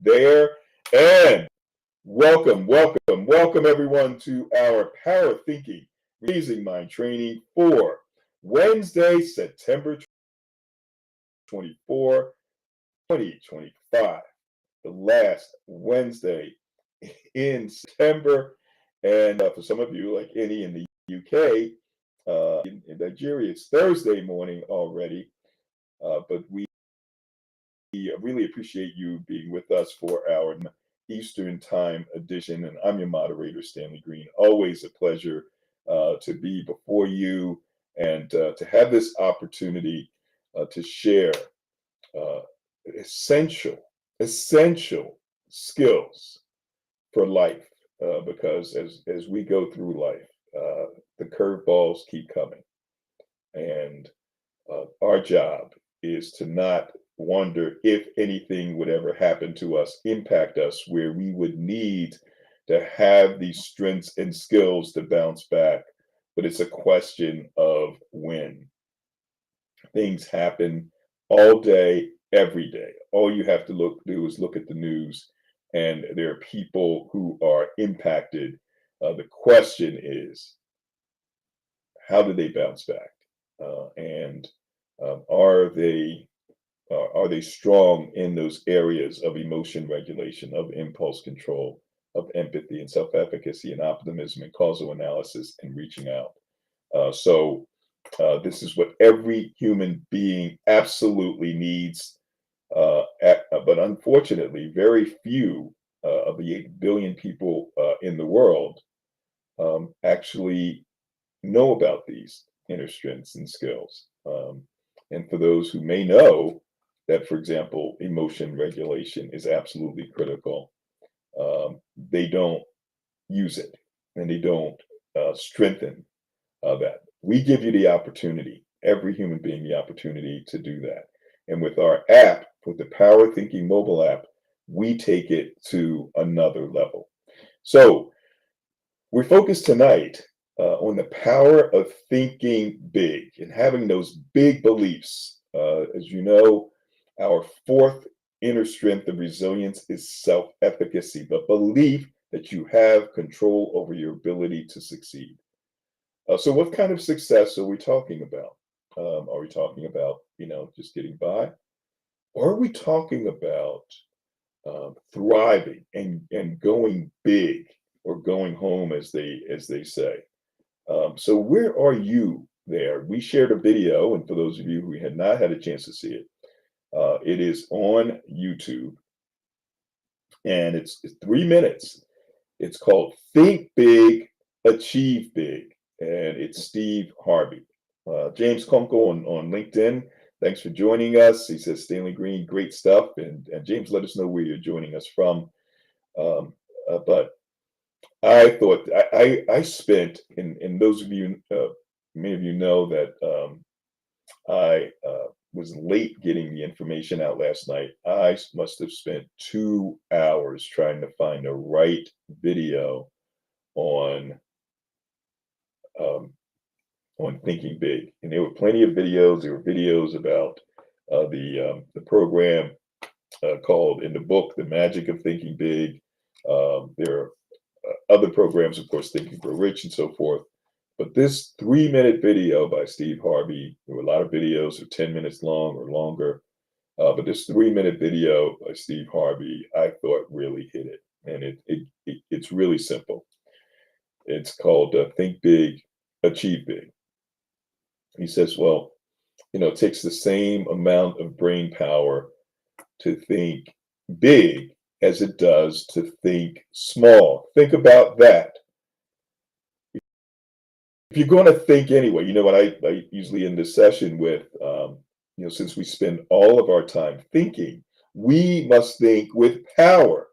there. And welcome everyone to our Power Thinking Raising Mind training for Wednesday, September 24, 2025, the last Wednesday in September. And for some of you, like Annie in the UK, in Nigeria, it's Thursday morning already. But we really appreciate you being with us for our Eastern Time edition. And I'm your moderator, Stanley Green. Always a pleasure to be before you and to have this opportunity to share uh, essential skills for life. Because as we go through life, the curveballs keep coming. And our job is to not wonder if anything would ever happen to us, impact us, where we would need to have these strengths and skills to bounce back. But it's a question of when. Things happen all day, every day. All you have to do is look at the news, and there are people who are impacted. The question is, how do they bounce back? And are they strong in those areas of emotion regulation, of impulse control, of empathy and self-efficacy and optimism and causal analysis and reaching out? So this is what every human being absolutely needs. But unfortunately, very few of the 8 billion people in the world actually know about these inner strengths and skills. And for those who may know that, for example, emotion regulation is absolutely critical, they don't use it and they don't strengthen that. We give you the opportunity, every human being, the opportunity to do that. And with our app, with the Power Thinking mobile app, we take it to another level. So we're focused tonight on the power of thinking big and having those big beliefs. As you know, our fourth inner strength of resilience is self-efficacy, the belief that you have control over your ability to succeed. So what kind of success are we talking about? Are we talking about, just getting by? Or are we talking about thriving and going big, or going home, as they say? So where are you there? We shared a video, and for those of you who had not had a chance to see it, it is on YouTube, and it's 3 minutes. It's called Think Big, Achieve Big, and it's Steve Harvey. James Kunkel on LinkedIn, thanks for joining us. He says, Stanley Green, great stuff. And James, let us know where you're joining us from. But I thought I spent, and those of you, many of you know that I was late getting the information out last night. I must have spent 2 hours trying to find the right video on thinking big, and there were plenty of videos. There were videos about the program called, in the book, The Magic of Thinking Big. There are other programs, of course, Think and Grow Rich and so forth. But this 3-minute video by Steve Harvey, there were a lot of videos that are 10 minutes long or longer. But this 3-minute video by Steve Harvey, I thought really hit it. And it's really simple. It's called Think Big, Achieve Big. He says, well, it takes the same amount of brain power to think big as it does to think small. Think about that. If you're going to think anyway, what I usually end this session with, since we spend all of our time thinking, we must think with power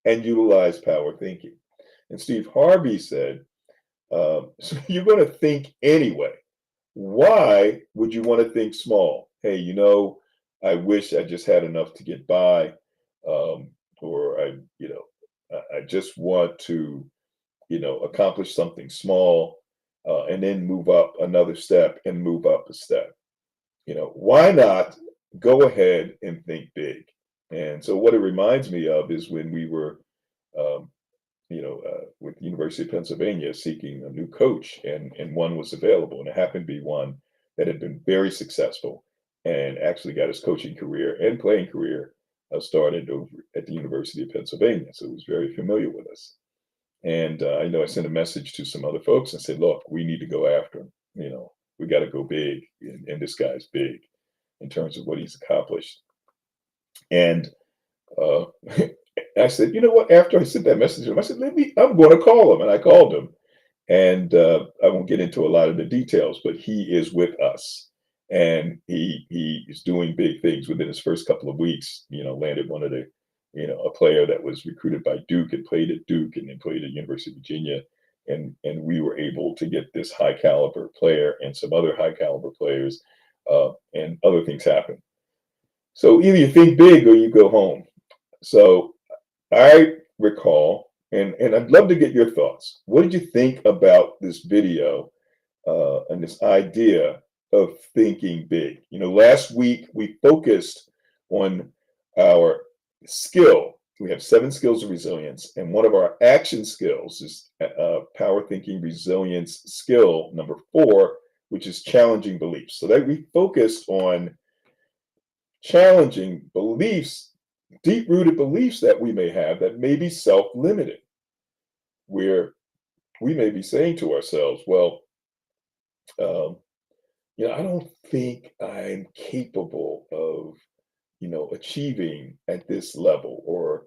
and utilize power thinking. And Steve Harvey said, so you're going to think anyway. Why would you want to think small? Hey, I wish I just had enough to get by, or I just want to, accomplish something small, and then move up another step and move up a step. Why not go ahead and think big? And so what it reminds me of is when we were, um, with the University of Pennsylvania seeking a new coach, and one was available, and it happened to be one that had been very successful and actually got his coaching career and playing career started over at the University of Pennsylvania. So it was very familiar with us. And I know I sent a message to some other folks and said, "Look, we need to go after him. We got to go big, and this guy's big in terms of what he's accomplished." And uh, I said, "You know what?" After I sent that message to him, I said, I'm going to call him," and I called him. And I won't get into a lot of the details, but he is with us, and he is doing big things. Within his first couple of weeks, landed one of the, a player that was recruited by Duke and played at Duke and then played at University of Virginia, and we were able to get this high caliber player and some other high caliber players, and other things happen. So either you think big or you go home. So I recall, and I'd love to get your thoughts. What did you think about this video and this idea of thinking big? Last week we focused on our skill. We have 7 skills of resilience, and one of our action skills is power thinking resilience skill number 4, which is challenging beliefs. So that we focused on challenging beliefs, deep rooted beliefs that we may have that may be self limiting, where we may be saying to ourselves, well, um, I don't think I'm capable of, achieving at this level. Or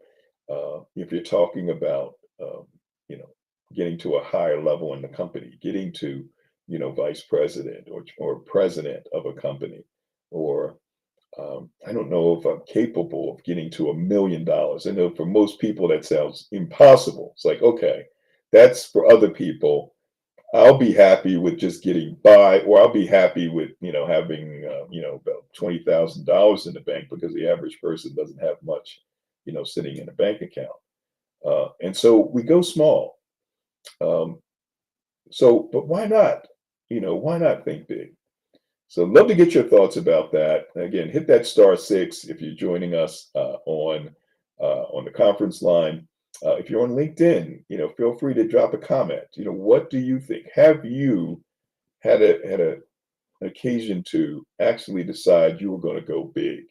if you're talking about, you know, getting to a higher level in the company, getting to, vice president or president of a company, or I don't know if I'm capable of getting to $1 million. I know for most people that sounds impossible. It's like, okay, that's for other people. I'll be happy with just getting by, or I'll be happy with having about $20,000 in the bank, because the average person doesn't have much, sitting in a bank account. And so we go small. Um, but why not? Why not think big? So love to get your thoughts about that. Again, hit that *6 if you're joining us on the conference line. If you're on LinkedIn, feel free to drop a comment. What do you think? Have you had an occasion to actually decide you were going to go big,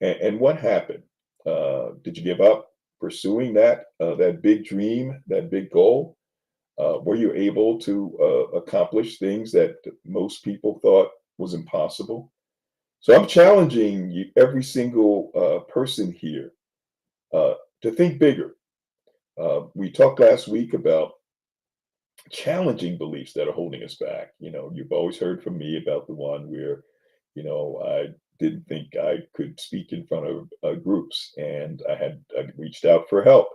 and what happened? Did you give up pursuing that big dream, that big goal? Were you able to accomplish things that most people thought was impossible? So I'm challenging you, every single person here, uh, to think bigger. We talked last week about challenging beliefs that are holding us back. You've always heard from me about the one where, I didn't think I could speak in front of groups, and I reached out for help,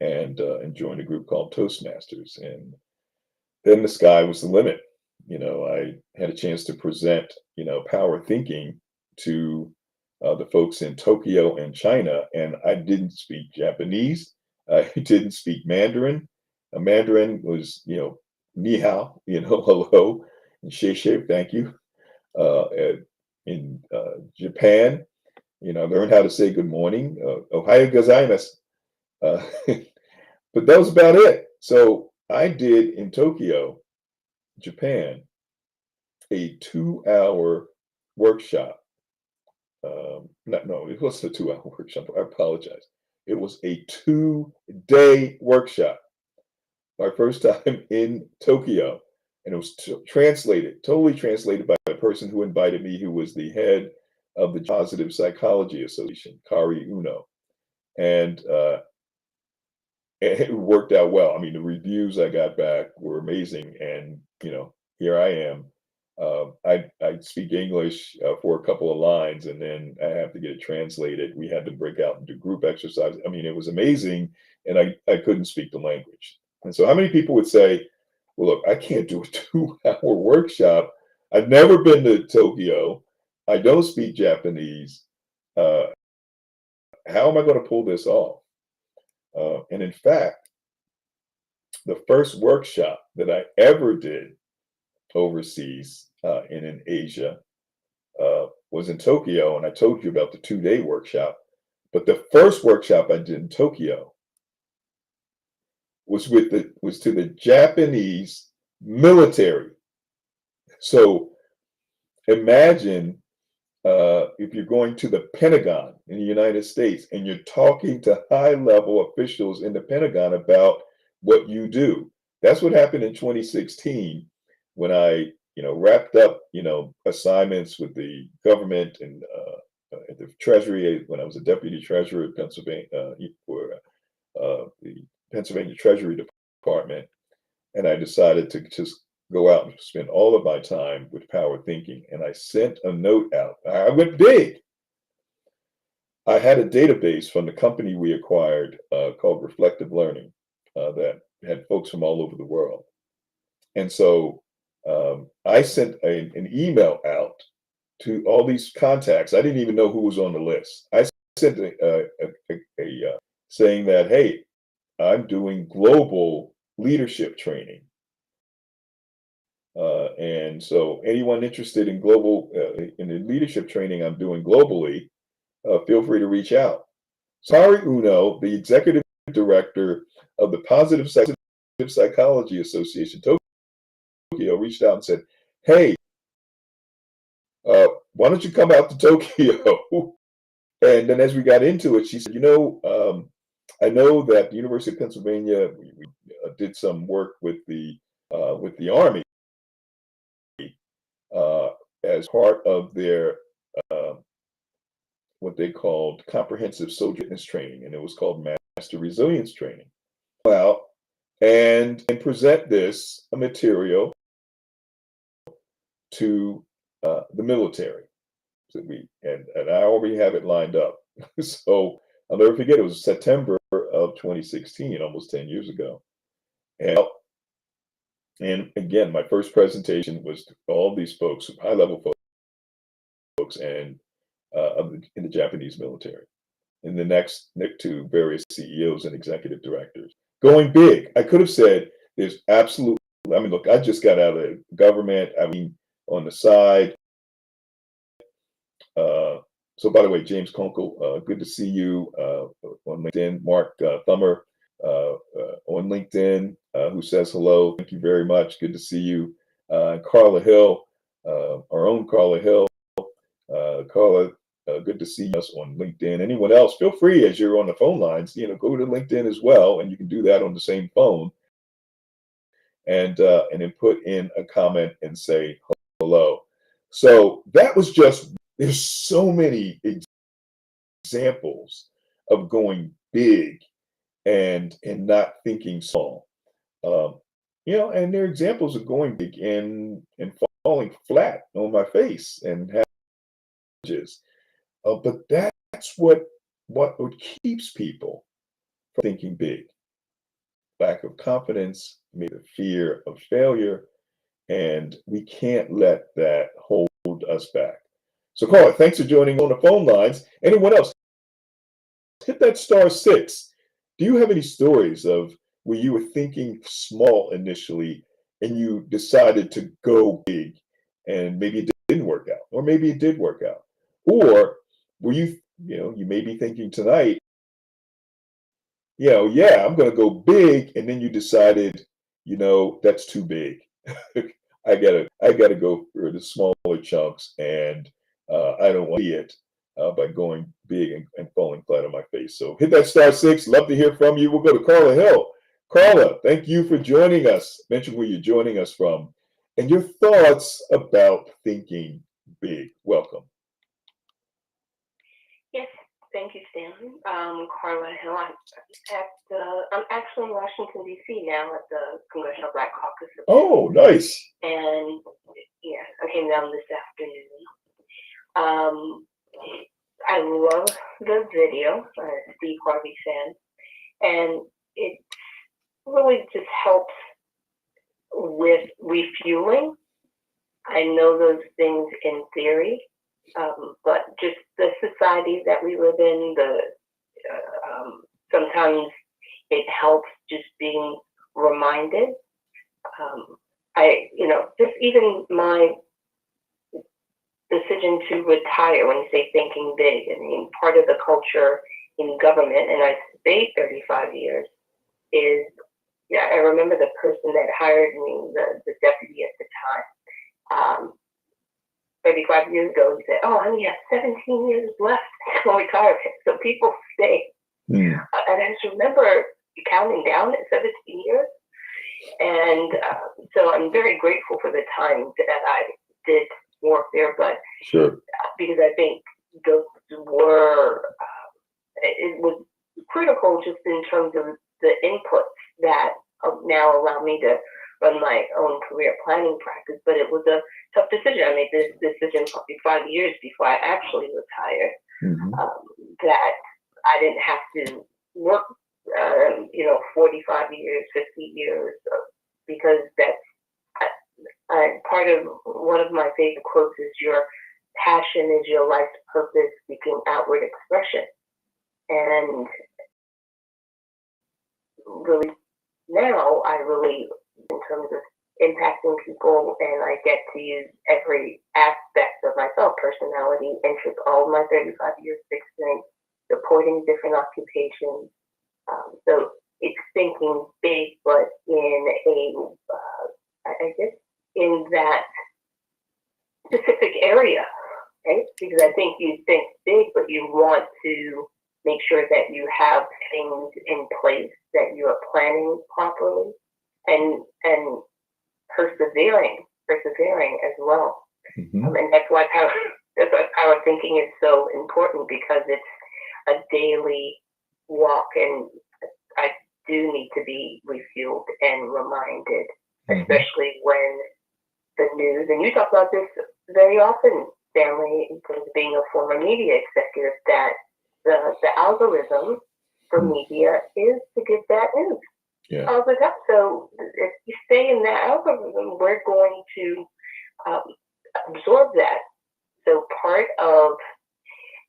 and joined a group called Toastmasters, and then the sky was the limit. I had a chance to present, power thinking to the folks in Tokyo and China, and I didn't speak Japanese. I didn't speak Mandarin. Mandarin was, ni hao, hello, and shei, thank you. In Japan, I learned how to say good morning, ohayo gozaimasu. Uh, but that was about it. So I did in Tokyo, Japan, a 2-hour workshop. No, it wasn't a 2-hour workshop. I apologize. It was a 2-day workshop. My first time in Tokyo, and it was totally translated by the person who invited me, who was the head of the Positive Psychology Association, Kari Uno, and it worked out well. I mean, the reviews I got back were amazing, and here I am. I speak English for a couple of lines, and then I have to get it translated. We had to break out and do group exercises. I mean, it was amazing, and I couldn't speak the language. And so, how many people would say, "Well, look, I can't do a 2-hour workshop. I've never been to Tokyo. I don't speak Japanese. Uh, how am I going to pull this off?" And in fact, the first workshop that I ever did overseas, and in Asia, was in Tokyo, and I told you about the 2-day workshop. But the first workshop I did in Tokyo was to the Japanese military. So imagine if you're going to the Pentagon in the United States and you're talking to high-level officials in the Pentagon about what you do. That's what happened in 2016 when I, wrapped up, assignments with the government and at the Treasury when I was a deputy treasurer at Pennsylvania for the Pennsylvania Treasury Department, and I decided to just go out and spend all of my time with PowerThinking. And I sent a note out. I went big. I had a database from the company we acquired called Reflective Learning that had folks from all over the world. And so I sent an email out to all these contacts. I didn't even know who was on the list. I sent saying that, hey, I'm doing global leadership training. And so anyone interested in in the leadership training I'm doing globally, feel free to reach out. Sari Uno, the executive director of the Positive Psychology Association Tokyo, reached out and said, hey, why don't you come out to Tokyo? And then as we got into it, she said, I know that the University of Pennsylvania, we did some work with the Army as part of their what they called comprehensive soldier fitness training, and it was called Master Resilience Training. Out and present this material to the military. So and I already have it lined up. So I'll never forget. It was September of 2016, almost 10 years ago, and again, my first presentation was to all these folks, high-level folks, and in the Japanese military. And the next to various CEOs and executive directors. Going big. I could have said there's absolutely, look, I just got out of government. On the side. So by the way, James Kunkel, good to see you on LinkedIn. Mark Thummer on LinkedIn, who says hello. Thank you very much. Good to see you. Carla Hill, our own Carla Hill. Carla, good to see us on LinkedIn. Anyone else, feel free as you're on the phone lines, go to LinkedIn as well, and you can do that on the same phone, and then put in a comment and say hello. So that was there's so many examples of going big and not thinking small. And there are examples of going big and falling flat on my face and challenges. But that's what keeps people from thinking big. Lack of confidence, maybe the fear of failure, and we can't let that hold us back. So, Carla, thanks for joining on the phone lines. Anyone else? Hit that *6. Do you have any stories of where you were thinking small initially and you decided to go big, and maybe it didn't work out, or maybe it did work out? Or were you may be thinking tonight, I'm going to go big, and then you decided, that's too big. I gotta go for the smaller chunks, and I don't want to see it by going big and falling flat on my face. So hit that *6. Love to hear from you. We'll go to Carla Hill. Carla, thank you for joining us. Mention where you're joining us from and your thoughts about thinking big. Welcome. Yes, thank you, Stanley. Carla Hill. I'm actually in Washington, D.C. now at the Congressional Black Caucus. Oh, nice. And yeah, I came down this afternoon. I love the video, Steve Harvey fan, and it really just helps with refueling. I know those things in theory, but just the society that we live in, sometimes it helps just being reminded. Just even my decision to retire, when you say thinking big, I mean, part of the culture in government, and I stayed 35 years, is, yeah, I remember the person that hired me, the deputy at the time, 35 years ago, he said, "Oh, I only have 17 years left until retirement." So people stay. Mm. And I just remember counting down at 17 years. And so I'm very grateful for the time that I did work there, but Sure. because I think those were, it was critical just in terms of the inputs that now allow me to run my own career planning practice. But it was a tough decision. I made this decision probably 5 years before I actually retired, Mm-hmm. that I didn't have to work, 45 years, 50 years, because that's part of one of my favorite quotes is, "Your passion is your life's purpose seeking outward expression." And really now I really, in terms of impacting people, and I get to use every aspect of myself, personality, interest, all of my 35 years of experience, supporting different occupations. So it's thinking big, but in a, I guess, in that specific area, right? Because I think you think big, but you want to make sure that you have things in place, that you are planning properly, and persevering as well. Mm-hmm. And that's why power thinking is so important, because it's a daily walk, and I do need to be refueled and reminded, Mm-hmm. especially when the news, and you talk about this very often, Stanley, in terms of being a former media executive, that the algorithm for media is to give bad news. Yeah. All the time. So if you stay in that algorithm, we're going to absorb that. So part of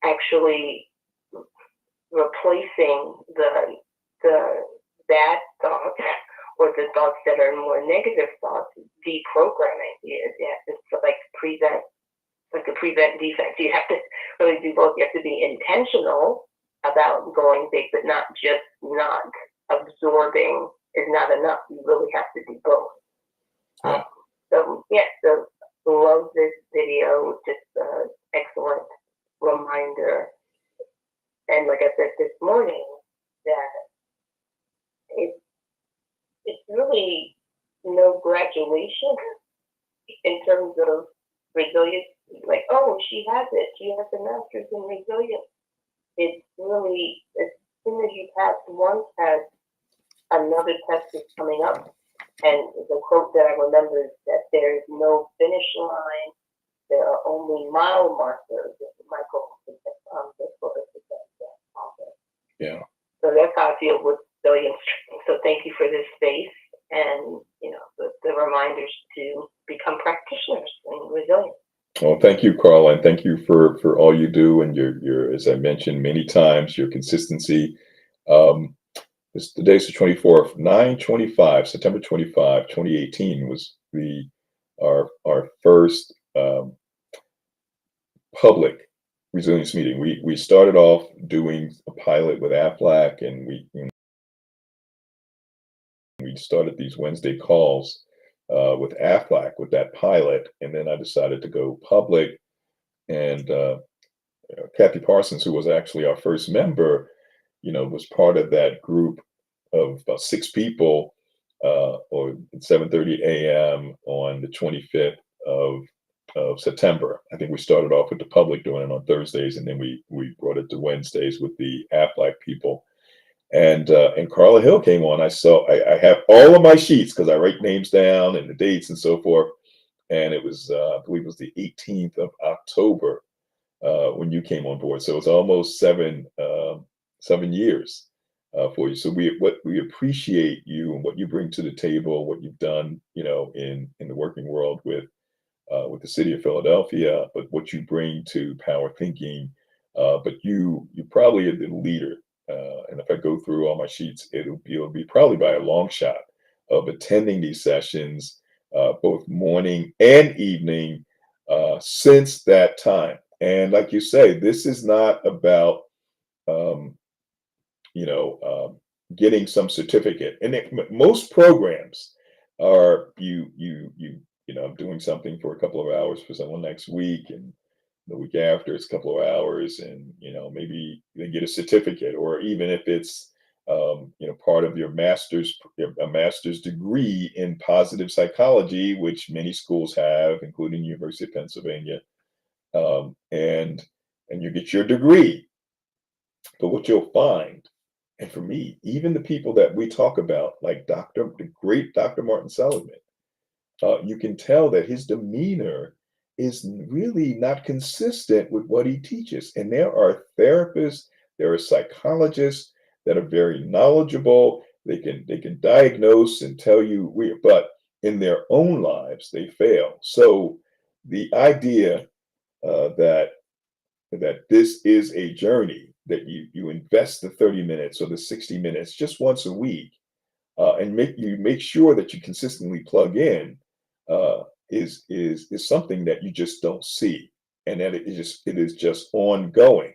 actually replacing the bad thoughts, or the thoughts that are more negative thoughts, deprogramming. It's like a prevent defect. You have to really do both. You have to be intentional about going big, but not just not absorbing is not enough. You really have to do both. Yeah. So love this video. Just excellent reminder. And like I said this morning, that it's really no graduation in terms of resilience. Like, oh, she has it. She has a master's in resilience. It's really, as soon as you pass one test, another test is coming up. And the quote that I remember is that there is no finish line. There are only mile markers. Michael, Yeah. so that's how I feel with resilience. So thank you for this space, and the reminders to become practitioners in resilience. Well, thank you, Carla, and thank you for all you do, and your as I mentioned many times, your consistency. Today's the 24th, 9/25, September 25, 2018 was our first public resilience meeting. We started off doing a pilot with Aflac, and we started these Wednesday calls with Aflac with that pilot, and then I decided to go public. And Kathy Parsons, who was actually our first member, was part of that group of about 6 people, or at 7:30 a.m. on the 25th of September. I think we started off with the public doing it on Thursdays, and then we brought it to Wednesdays with the Aflac people. And Carla Hill came on. I have all of my sheets because I write names down and the dates and so forth. And it was, I believe it was the 18th of October when you came on board. So it's almost 7 years for you. So we appreciate you and what you bring to the table, what you've done, in the working world with the city of Philadelphia, but what you bring to power thinking. But you probably are the leader. And if I go through all my sheets, it'll be probably by a long shot of attending these sessions, both morning and evening, since that time. And like you say, this is not about um, getting some certificate. And most programs are I'm doing something for a couple of hours for someone next week, and the week after it's a couple of hours, and maybe they get a certificate, or even if it's part of your a master's degree in positive psychology, which many schools have, including University of Pennsylvania, and you get your degree. But what you'll find, and for me, even the people that we talk about, like the great Dr. Martin Seligman, you can tell that his demeanor is really not consistent with what he teaches. And there are therapists, there are psychologists that are very knowledgeable. They can diagnose and tell you, but in their own lives they fail. So the idea that this is a journey, that you invest the 30 minutes or the 60 minutes just once a week, and make sure that you consistently plug in, is something that you just don't see, and that it is just ongoing,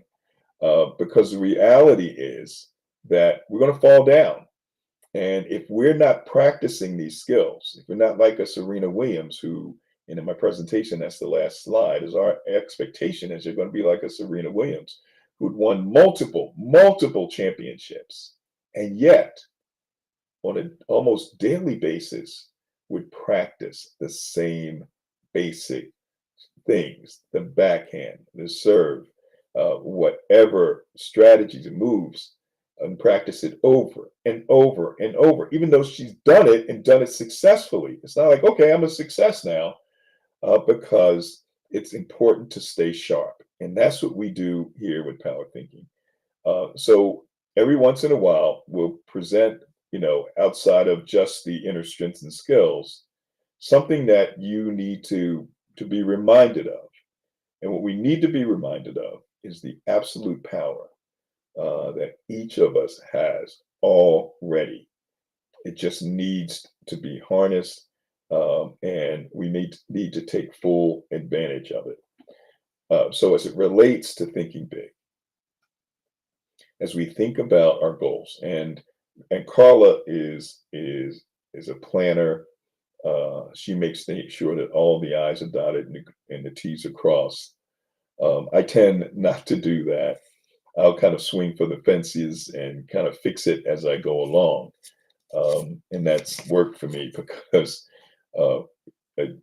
because the reality is that we're going to fall down. And if we're not practicing these skills, if we're not like a Serena Williams, who, and in my presentation, that's the last slide, is our expectation is you're going to be like a Serena Williams, who'd won multiple championships, and yet on an almost daily basis would practice the same basic things: the backhand, the serve, whatever strategies and moves, and practice it over and over and over, even though she's done it and done it successfully. It's not like, okay, I'm a success now, because it's important to stay sharp. And that's what we do here with Power Thinking. So every once in a while, we'll present, outside of just the inner strengths and skills, something that you need to be reminded of. And what we need to be reminded of is the absolute power that each of us has already. It just needs to be harnessed, and we need to take full advantage of it. So as it relates to thinking big, as we think about our goals, and Carla is a planner. She makes sure that all the I's are dotted and the T's are crossed. I tend not to do that. I'll kind of swing for the fences and kind of fix it as I go along. And that's worked for me because uh, I,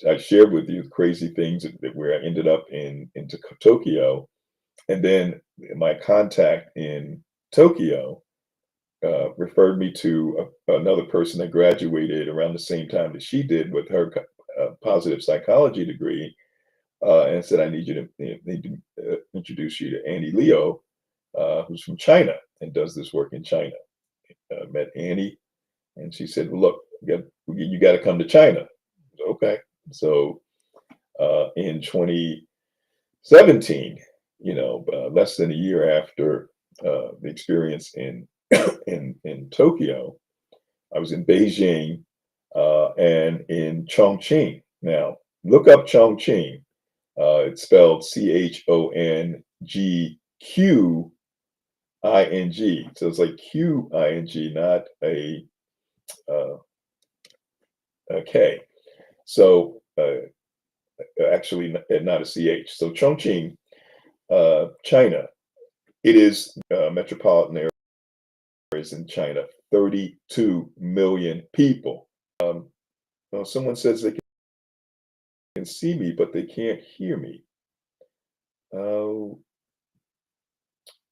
I shared with you crazy things where I ended up into Tokyo. And then my contact in Tokyo referred me to another person that graduated around the same time that she did with her positive psychology degree, and said, I need you to introduce you to Annie Leo, who's from China and does this work in China. Met Annie, and she said, well, look, you got to come to China. Okay. So in 2017, less than a year after the experience in in Tokyo, I was in Beijing, and in Chongqing. Now, look up Chongqing. It's spelled Chongqing. So it's like Qing, not uh, a K. So actually, not a CH. So Chongqing, China. It is metropolitan areas in China. 32 million people. Well, someone says they can see me, but they can't hear me. Uh,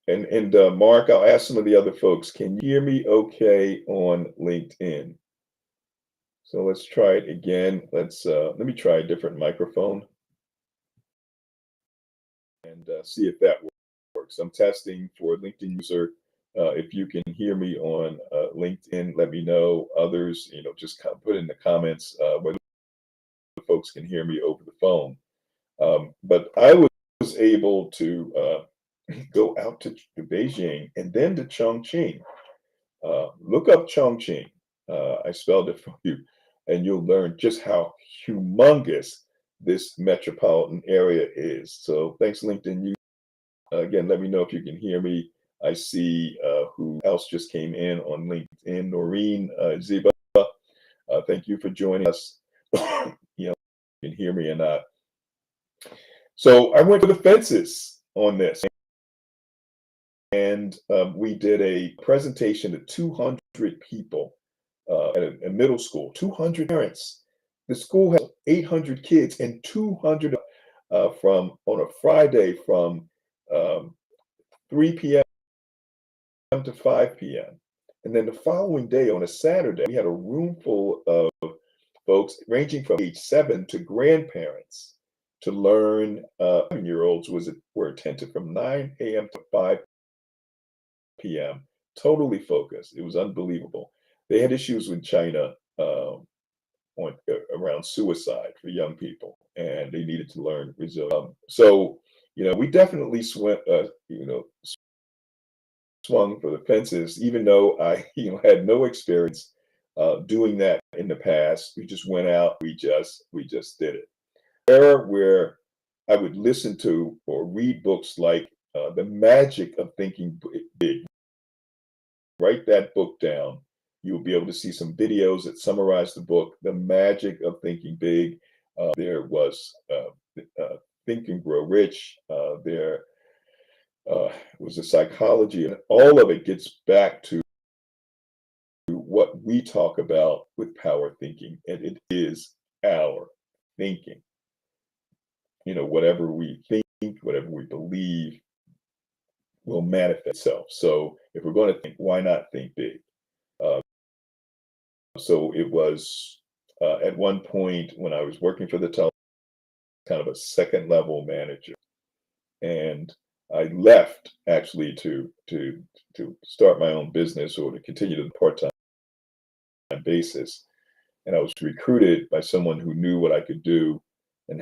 and Mark, I'll ask some of the other folks, can you hear me okay on LinkedIn? So let's try it again. Let me try a different microphone and see if that works. I'm testing for a LinkedIn user. If you can hear me on LinkedIn, let me know. Others, just put in the comments whether folks can hear me over the phone. But I was able to go out to Beijing and then to Chongqing. Look up Chongqing. I spelled it for you, and you'll learn just how humongous this metropolitan area is. So thanks, LinkedIn. You again, let me know if you can hear me. I see who else just came in on LinkedIn. Noreen Ziba, thank you for joining us. You know, you can hear me or not. So I went to the fences on this, and we did a presentation to 200 people at a middle school, 200 parents. The school has 800 kids, and 200 from on a Friday from 3 p.m. to 5 p.m. And then the following day on a Saturday, we had a room full of folks ranging from age 7 to grandparents to learn. 7-year-olds were attentive from 9 a.m. to 5 p.m. Totally focused. It was unbelievable. They had issues with China around suicide for young people, and they needed to learn resilience. So, we definitely swung for the fences, even though I, had no experience doing that in the past. We just went out. We just did it. Era where I would listen to or read books like The Magic of Thinking Big. Write that book down. You'll be able to see some videos that summarize the book, The Magic of Thinking Big. There was Think and Grow Rich. There was a psychology, and all of it gets back to what we talk about with power thinking, and it is our thinking. Whatever we think, whatever we believe will manifest itself. So if we're going to think, why not think big? So it was at one point when I was working for the television, kind of a second level manager, and I left actually to start my own business or to continue to part-time basis. And I was recruited by someone who knew what I could do and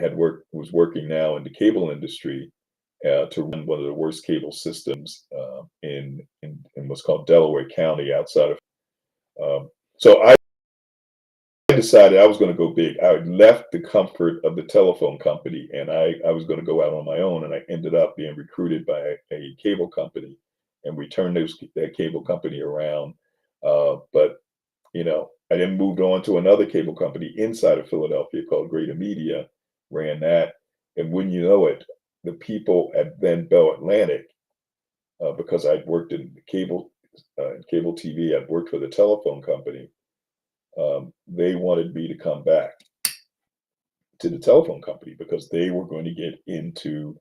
was working now in the cable industry to run one of the worst cable systems in what's called Delaware County outside of. So I decided I was going to go big. I had left the comfort of the telephone company, and I was going to go out on my own. And I ended up being recruited by a cable company, and we turned that cable company around. But I then moved on to another cable company inside of Philadelphia called Greater Media, ran that, and wouldn't you know it, the people at then Bell Atlantic, because I'd worked in cable TV, I'd worked for the telephone company. They wanted me to come back to the telephone company because they were going to get into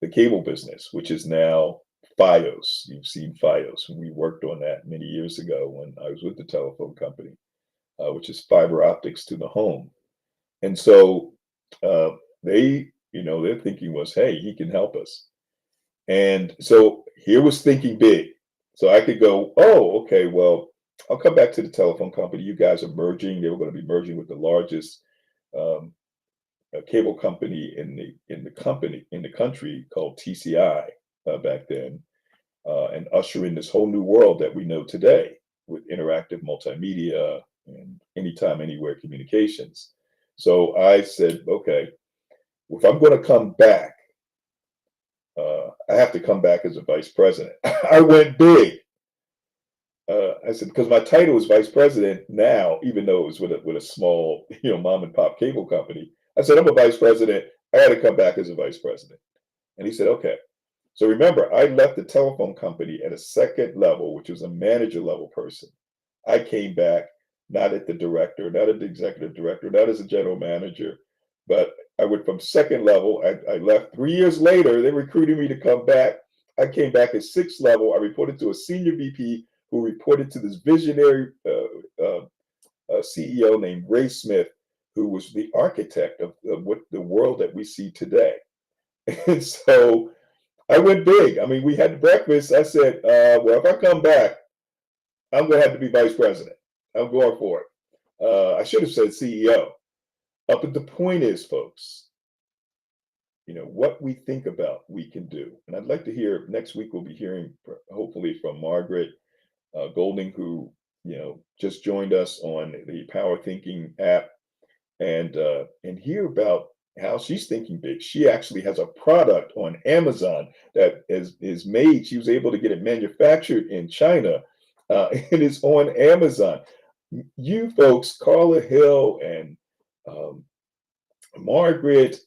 the cable business, which is now Fios. You've seen Fios. We worked on that many years ago when I was with the telephone company, which is fiber optics to the home. And so their thinking was, hey, he can help us. And so here was thinking big. So I could go, oh, okay, well, I'll come back to the telephone company. You guys are merging. They were going to be merging with the largest cable company in the country called TCI back then, and usher in this whole new world that we know today with interactive multimedia and anytime, anywhere communications. So I said, okay, if I'm going to come back, I have to come back as a vice president. I went big. I said, because my title is vice president now, even though it was with a small, mom and pop cable company. I said, I'm a vice president. I had to come back as a vice president. And he said, okay. So remember, I left the telephone company at a second level, which was a manager level person. I came back not at the director, not at the executive director, not as a general manager, but I went from second level. I left 3 years later. They recruited me to come back. I came back at sixth level. I reported to a senior VP who reported to this visionary CEO named Ray Smith, who was the architect of what the world that we see today. And so I went big. I mean, we had breakfast. I said, well, if I come back, I'm going to have to be vice president. I'm going for it. I should have said CEO. But the point is, folks, what we think about, we can do. And I'd like to hear, next week, we'll be hearing, hopefully, from Margaret Golding, who, just joined us on the Power Thinking app, and hear about how she's thinking big. She actually has a product on Amazon that is made. She was able to get it manufactured in China, and it's on Amazon. You folks, Carla Hill and um, Margaret,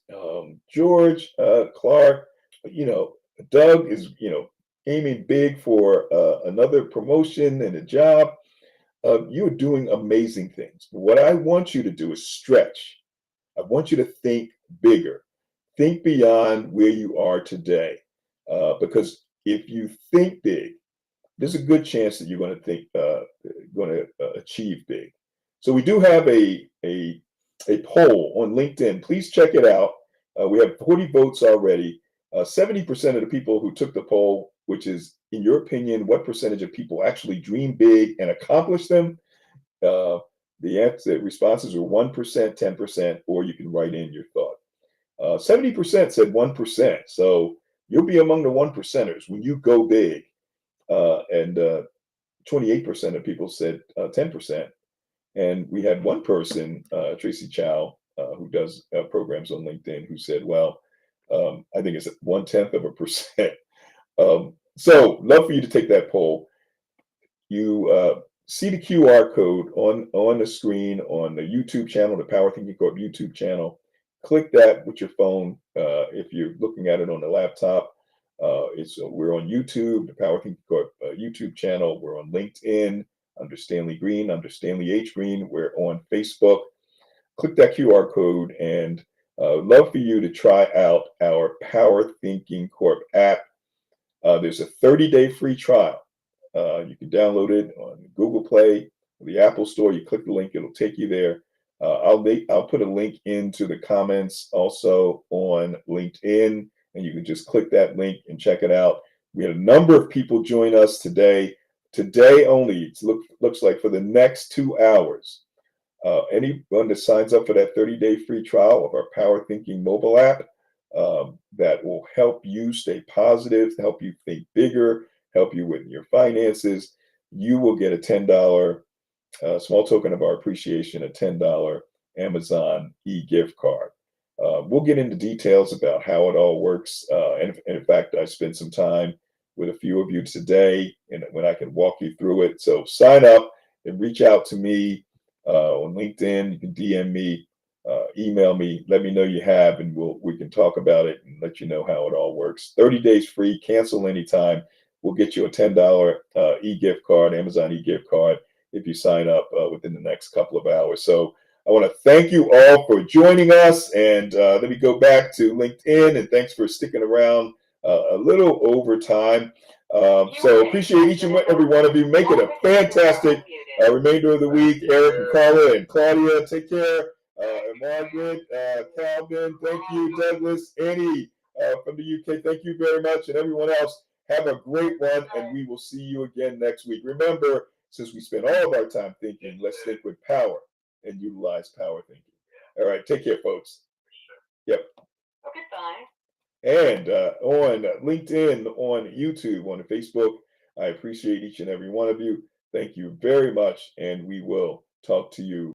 George, Clark, you know, Doug is, aiming big for another promotion and a job. You're doing amazing things. What I want you to do is stretch. I want you to think bigger. Think beyond where you are today. Because if you think big, there's a good chance that you're going to achieve big. So we do have a poll on LinkedIn. Please check it out. We have 40 votes already. 70% of the people who took the poll, which is, in your opinion, what percentage of people actually dream big and accomplish them? The responses are 1%, 10%, or you can write in your thought. 70% said 1%. So you'll be among the 1%ers when you go big. And 28% of people said 10%. And we had one person, Tracy Chow, who does programs on LinkedIn, who said, well, I think it's 0.1%. So love for you to take that poll. You see the QR code on the screen on the YouTube channel, the PowerThinking Corp YouTube channel. Click that with your phone. If you're looking at it on the laptop, we're on YouTube, the PowerThinking Corp YouTube channel. We're on LinkedIn under Stanley Green, under Stanley H. Green. We're on Facebook. Click that QR code, and love for you to try out our PowerThinking Corp app. There's a 30-day free trial. You can download it on Google Play, the Apple Store. You click the link, it'll take you there. I'll put a link into the comments also on LinkedIn, and you can just click that link and check it out. We had a number of people join us today. Today only, it looks like for the next 2 hours. Anyone that signs up for that 30-day free trial of our PowerThinking mobile app, that will help you stay positive, help you think bigger, help you with your finances, you will get a $10 small token of our appreciation, a $10 Amazon e-gift card. We'll get into details about how it all works. And in fact, I spent some time with a few of you today, and when I can walk you through it. So sign up and reach out to me on LinkedIn. You can DM me, email me, let me know you have, and we can talk about it and let you know how it all works. 30 days free, cancel anytime. We'll get you a $10 e-gift card, Amazon e-gift card, if you sign up within the next couple of hours. So I want to thank you all for joining us. And let me go back to LinkedIn, and thanks for sticking around a little over time. So appreciate each and every one of you. Make it a fantastic remainder of the week. Eric and Carla and Claudia, take care. And Margaret, Calvin, thank you. Douglas, Annie from the UK, thank you very much. And everyone else, have a great one, and we will see you again next week. Remember, since we spend all of our time thinking, let's think with power and utilize power thinking. All right, take care, folks. Yep. Okay, bye. And on LinkedIn, on YouTube, on Facebook, I appreciate each and every one of you. Thank you very much, and we will talk to you